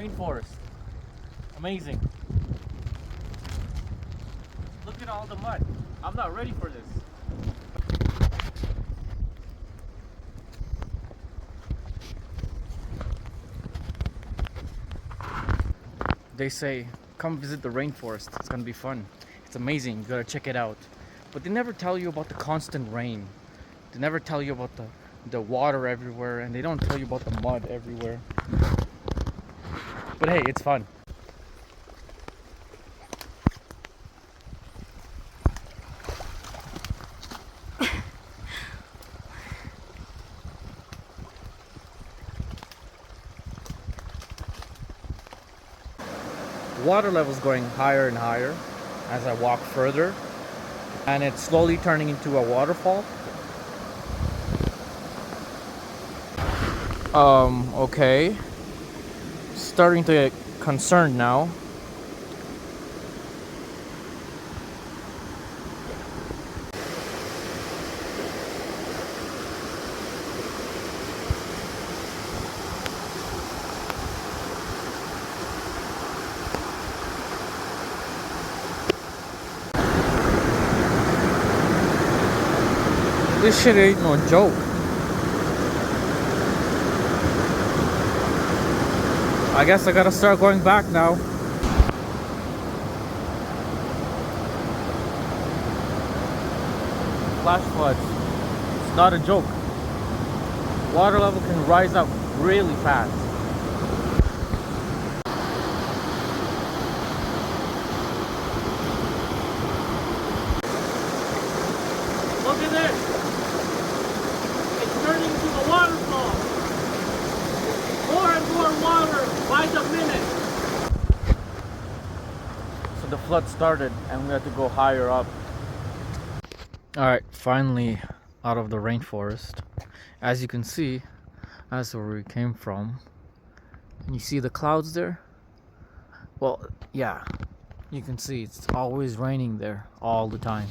Rainforest. Amazing. Look at all the mud. I'm not ready for this. They say, come visit the rainforest. It's gonna be fun. It's amazing. You gotta check it out. But they never tell you about the constant rain. They never tell you about the water everywhere, and they don't tell you about the mud everywhere. But hey, it's fun. Water level is going higher and higher as I walk further, and it's slowly turning into a waterfall. Okay. Starting to get concerned now. This shit ain't no joke. I guess I gotta start going back now. Flash floods. It's not a joke. Water level can rise up really fast. Look at this. It's turning to a waterfall. More and more water by the minute. So the flood started and we had to go higher up. Alright, finally out of the rainforest. As you can see, that's where we came from. And you see the clouds there? Well, yeah, you can see it's always raining there all the time.